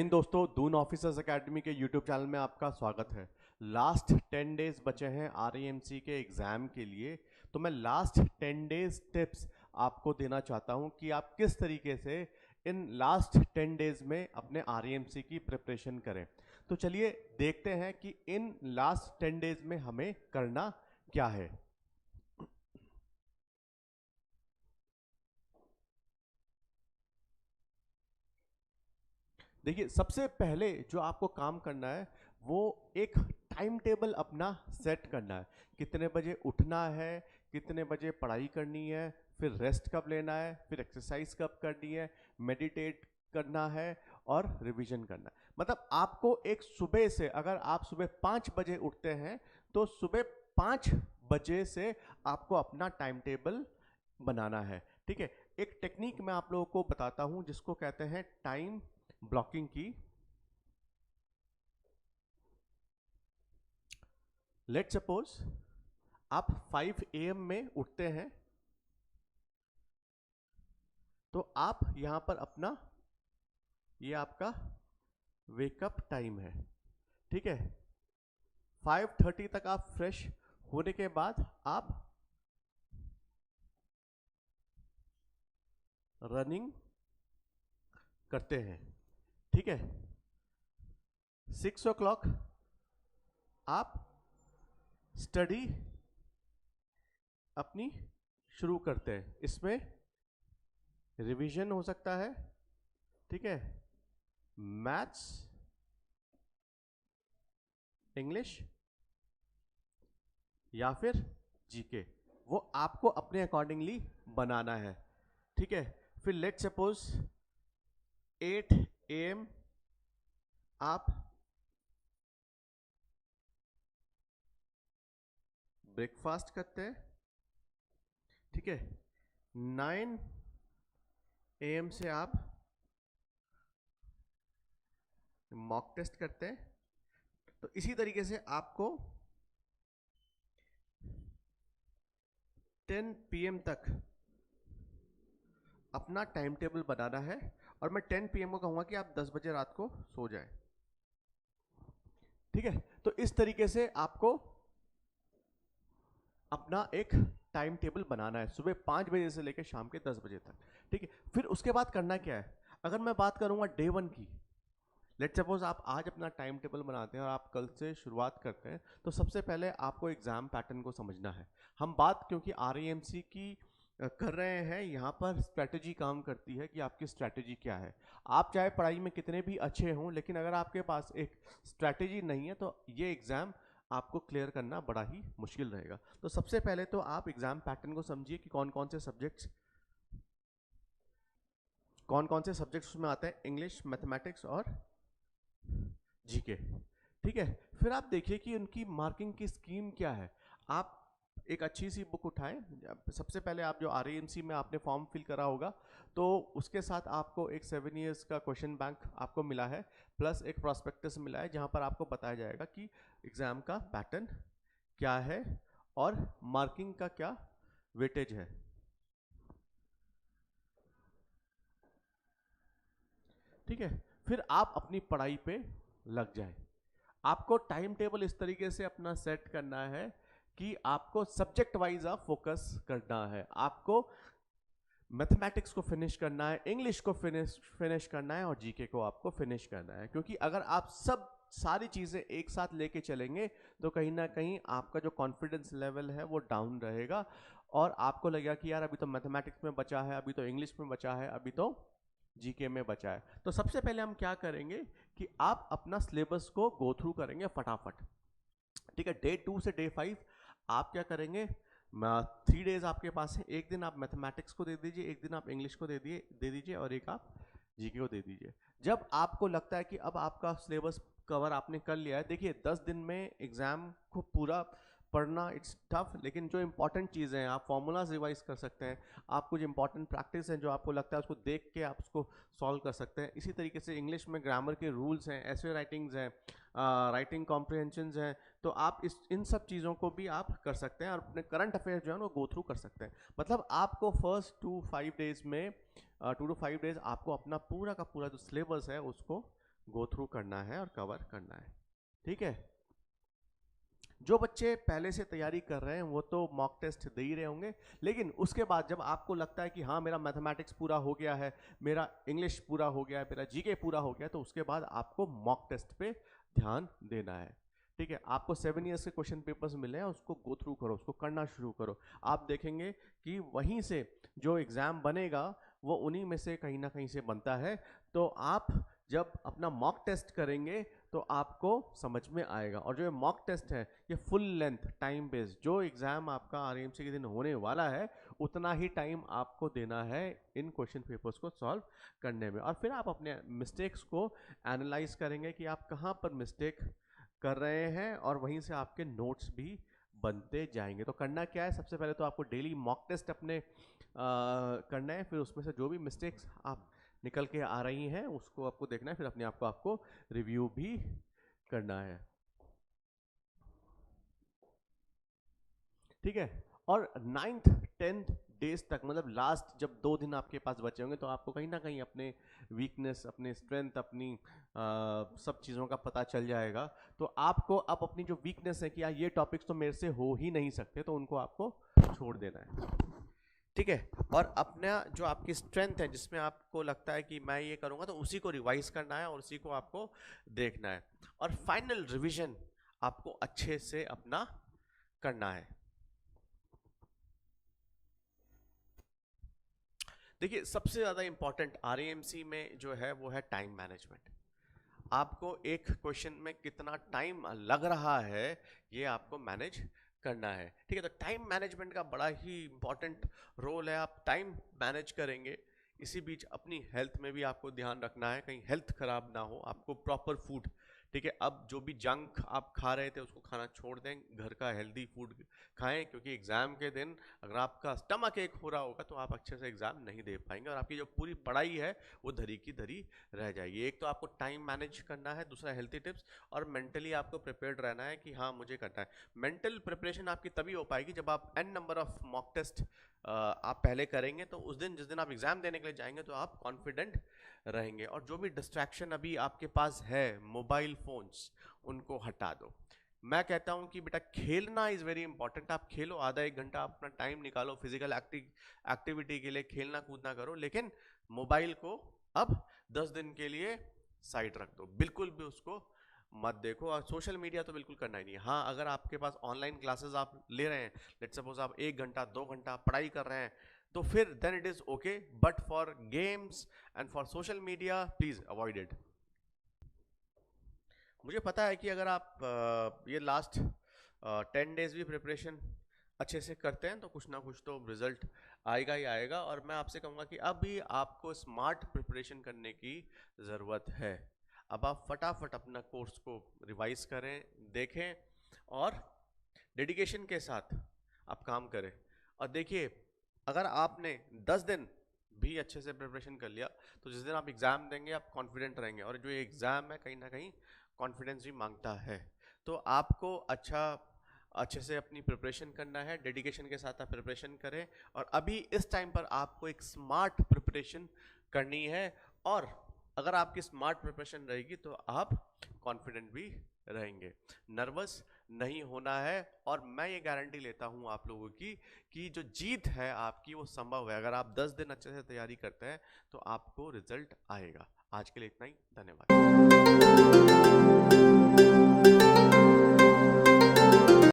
हिंद दोस्तों, Doon officers academy के YouTube channel में आपका स्वागत है। लास्ट 10 डेज बचे हैं आरईएमसी के एग्ज़ाम के लिए। तो मैं लास्ट 10 डेज टिप्स आपको देना चाहता हूं कि आप किस तरीके से इन लास्ट 10 डेज में अपने आरईएमसी की प्रिपरेशन करें। तो चलिए देखते हैं कि इन लास्ट 10 डेज में हमें करना क्या है। देखिए, सबसे पहले जो आपको काम करना है वो एक टाइम टेबल अपना सेट करना है। कितने बजे उठना है, कितने बजे पढ़ाई करनी है, फिर रेस्ट कब लेना है, फिर एक्सरसाइज कब करनी है, मेडिटेट करना है और रिवीजन करना है। मतलब आपको एक सुबह से, अगर आप सुबह 5 बजे उठते हैं तो सुबह 5 बजे से आपको अपना टाइम टेबल बनाना है। ठीक है, एक टेक्निक मैं आप लोगों को बताता हूं जिसको कहते हैं टाइम ब्लॉकिंग की। लेट सपोज आप 5 AM में उठते हैं, तो आप यहां पर अपना, ये आपका वेकअप टाइम है। ठीक है, 5:30 तक आप फ्रेश होने के बाद आप रनिंग करते हैं। ठीक है, 6 o'clock आप स्टडी अपनी शुरू करते हैं। इसमें रिवीजन हो सकता है, ठीक है, मैथ्स, इंग्लिश या फिर जीके, वो आपको अपने अकॉर्डिंगली बनाना है। ठीक है, फिर लेट सपोज 8 AM आप ब्रेकफास्ट करते हैं। ठीक है, 9 AM से आप मॉक टेस्ट करते हैं। तो इसी तरीके से आपको 10 PM तक अपना टाइम टेबल बनाना है। और मैं 10 PM को कहूंगा कि आप 10 बजे रात को सो जाएं। ठीक है, तो इस तरीके से आपको अपना एक टाइम टेबल बनाना है सुबह 5 बजे से लेकर शाम के 10 बजे तक। ठीक है, फिर उसके बाद करना क्या है। अगर मैं बात करूंगा डे 1 की, लेट सपोज आप आज अपना टाइम टेबल बनाते हैं और आप कल से शुरुआत करते हैं, तो सबसे पहले आपको एग्जाम पैटर्न को समझना है। हम बात क्योंकि आरईएमसी की कर रहे हैं, यहाँ पर स्ट्रैटेजी काम करती है कि आपकी स्ट्रैटेजी क्या है। आप चाहे पढ़ाई में कितने भी अच्छे हों, लेकिन अगर आपके पास एक स्ट्रैटेजी नहीं है तो ये एग्जाम आपको क्लियर करना बड़ा ही मुश्किल रहेगा। तो सबसे पहले तो आप एग्जाम पैटर्न को समझिए कि कौन कौन से सब्जेक्ट्स उसमें आते हैं, इंग्लिश, मैथमेटिक्स और जीके। ठीक है, फिर आप देखिए कि उनकी मार्किंग की स्कीम क्या है। आप एक अच्छी सी बुक उठाएं। सबसे पहले आप जो आरईएमसी में आपने फॉर्म फिल करा होगा, तो उसके साथ आपको एक 7 इयर्स का क्वेश्चन बैंक आपको मिला है, प्लस एक प्रॉस्पेक्टस मिला है जहां पर आपको बताया जाएगा कि एग्जाम का पैटर्न क्या है और मार्किंग का क्या वेटेज है। ठीक है, फिर आप अपनी पढ़ाई पे लग जाए। आपको टाइम टेबल इस तरीके से अपना सेट करना है कि आपको सब्जेक्ट वाइज आप फोकस करना है। आपको मैथमेटिक्स को फिनिश करना है, इंग्लिश को फिनिश करना है और जीके को आपको फिनिश करना है। क्योंकि अगर आप सब सारी चीजें एक साथ लेके चलेंगे तो कहीं ना कहीं आपका जो कॉन्फिडेंस लेवल है वो डाउन रहेगा और आपको लगेगा कि यार अभी तो मैथमेटिक्स में बचा है, अभी तो इंग्लिश में बचा है, अभी तो जीके में बचा है। तो सबसे पहले हम क्या करेंगे कि आप अपना सिलेबस को गो थ्रू करेंगे फटाफट। ठीक है, डे 2 से डे 5 आप क्या करेंगे, 3 डेज आपके पास है। एक दिन आप मैथमेटिक्स को दे दीजिए, एक दिन आप इंग्लिश को दे दीजिए और एक आप जीके को दे दीजिए। जब आपको लगता है कि अब आपका सिलेबस कवर आपने कर लिया है, देखिए 10 दिन में एग्जाम को पूरा पढ़ना इट्स टफ, लेकिन जो इंपॉर्टेंट चीज़ें हैं आप फॉर्मूलाज रिवाइज कर सकते हैं। आप कुछ इंपॉर्टेंट प्रैक्टिस हैं जो आपको लगता है उसको देख के आप उसको सॉल्व कर सकते हैं। इसी तरीके से इंग्लिश में ग्रामर के रूल्स हैं, एसे राइटिंग्स हैं, राइटिंग कॉम्प्रिहेंशंस हैं, तो आप इन सब चीज़ों को भी आप कर सकते हैं और अपने करंट अफेयर्स जो है वो गो थ्रू कर सकते हैं। मतलब आपको फर्स्ट 2 to 5 डेज में 2 to 5 डेज आपको अपना पूरा का पूरा जो सिलेबस है उसको गो थ्रू करना है और कवर करना है। ठीक है, जो बच्चे पहले से तैयारी कर रहे हैं वो तो मॉक टेस्ट दे ही रहे होंगे, लेकिन उसके बाद जब आपको लगता है कि हाँ मेरा मैथमेटिक्स पूरा हो गया है, मेरा इंग्लिश पूरा हो गया है, मेरा जीके पूरा हो गया है, तो उसके बाद आपको मॉक टेस्ट पे ध्यान देना है। ठीक है, आपको 7 ईयर्स के क्वेश्चन पेपर्स मिले हैं, उसको गो थ्रू करो, उसको करना शुरू करो। आप देखेंगे कि वहीं से जो एग्जाम बनेगा वो उन्हीं में से कहीं ना कहीं से बनता है। तो आप जब अपना मॉक टेस्ट करेंगे तो आपको समझ में आएगा। और जो ये मॉक टेस्ट है ये फुल लेंथ टाइम बेस्ड, जो एग्जाम आपका आरएमसी के दिन होने वाला है उतना ही टाइम आपको देना है इन क्वेश्चन पेपर्स को सॉल्व करने में। और फिर आप अपने मिस्टेक्स को एनालाइज करेंगे कि आप कहाँ पर मिस्टेक कर रहे हैं, और वहीं से आपके नोट्स भी बनते जाएंगे। तो करना क्या है, सबसे पहले तो आपको डेली मॉक टेस्ट अपने करना है, फिर उसमें से जो भी मिस्टेक्स आप निकल के आ रही हैं उसको आपको देखना है, फिर अपने आप को आपको रिव्यू भी करना है। ठीक है, और 9th 10th डेज तक, मतलब लास्ट जब 2 दिन आपके पास बचे होंगे, तो आपको कहीं ना कहीं अपने वीकनेस, अपने स्ट्रेंथ, अपनी सब चीज़ों का पता चल जाएगा। तो आपको अब अपनी जो वीकनेस है कि यार ये टॉपिक्स तो मेरे से हो ही नहीं सकते, तो उनको आपको छोड़ देना है। ठीक है, और अपना जो आपकी स्ट्रेंथ है जिसमें आपको लगता है कि मैं ये करूंगा, तो उसी को रिवाइज करना है और उसी को आपको देखना है। और फाइनल रिवीजन आपको अच्छे से अपना करना है। देखिए, सबसे ज़्यादा इंपॉर्टेंट आरएएमसी में जो है वो है टाइम मैनेजमेंट। आपको एक क्वेश्चन में कितना टाइम लग रहा है ये आपको मैनेज करना है। ठीक है, तो टाइम मैनेजमेंट का बड़ा ही इंपॉर्टेंट रोल है। आप टाइम मैनेज करेंगे, इसी बीच अपनी हेल्थ में भी आपको ध्यान रखना है, कहीं हेल्थ खराब ना हो। आपको प्रॉपर फूड, ठीक है, अब जो भी जंक आप खा रहे थे उसको खाना छोड़ दें, घर का हेल्दी फूड खाएं, क्योंकि एग्जाम के दिन अगर आपका स्टमक एक हो रहा होगा तो आप अच्छे से एग्जाम नहीं दे पाएंगे और आपकी जो पूरी पढ़ाई है वो धरी की धरी रह जाएगी। एक तो आपको टाइम मैनेज करना है, दूसरा हेल्थी टिप्स, और मेंटली आपको प्रिपेयर्ड रहना है कि हाँ मुझे करना है। मेंटल प्रिपरेशन आपकी तभी हो पाएगी जब आप n number of mock test आप पहले करेंगे, तो उस दिन जिस दिन आप एग्जाम देने के लिए जाएंगे तो आप कॉन्फिडेंट रहेंगे। और जो भी डिस्ट्रैक्शन अभी आपके पास है, मोबाइल फोन्स, उनको हटा दो। मैं कहता हूं कि बेटा खेलना इज वेरी इंपॉर्टेंट। आप खेलो, आधा 1 घंटा अपना टाइम निकालो फिजिकल एक्टिविटी के लिए, खेलना कूदना करो, लेकिन मोबाइल को अब 10 दिन के लिए साइड रख दो, बिल्कुल भी उसको मत देखो। और सोशल मीडिया तो बिल्कुल करना ही नहीं। हाँ, अगर आपके पास ऑनलाइन क्लासेस आप ले रहे हैं, लेट्स सपोज आप 1 घंटा 2 घंटा पढ़ाई कर रहे हैं, तो फिर then it is okay, but for games and for social media please avoid it. मुझे पता है कि अगर आप ये लास्ट 10 डेज भी प्रिपरेशन अच्छे से करते हैं तो कुछ ना कुछ तो रिजल्ट आएगा ही आएगा। और मैं आपसे कहूँगा कि अभी आपको स्मार्ट प्रिपरेशन करने की ज़रूरत है। अब आप फटाफट अपना कोर्स को रिवाइज करें, देखें और डेडिकेशन के साथ आप काम करें। और देखिए, अगर आपने 10 दिन भी अच्छे से प्रिपरेशन कर लिया तो जिस दिन आप एग्ज़ाम देंगे आप कॉन्फिडेंट रहेंगे। और जो ये एग्ज़ाम है कहीं ना कहीं कॉन्फिडेंस भी मांगता है, तो आपको अच्छे से अपनी प्रिपरेशन करना है, डेडिकेशन के साथ आप प्रिपरेशन करें। और अभी इस टाइम पर आपको एक स्मार्ट प्रिपरेशन करनी है, और अगर आपकी स्मार्ट प्रिपरेशन रहेगी तो आप कॉन्फिडेंट भी रहेंगे, नर्वस नहीं होना है। और मैं ये गारंटी लेता हूँ आप लोगों की कि जो जीत है आपकी वो संभव है। अगर आप 10 दिन अच्छे से तैयारी करते हैं तो आपको रिजल्ट आएगा। आज के लिए इतना ही, धन्यवाद।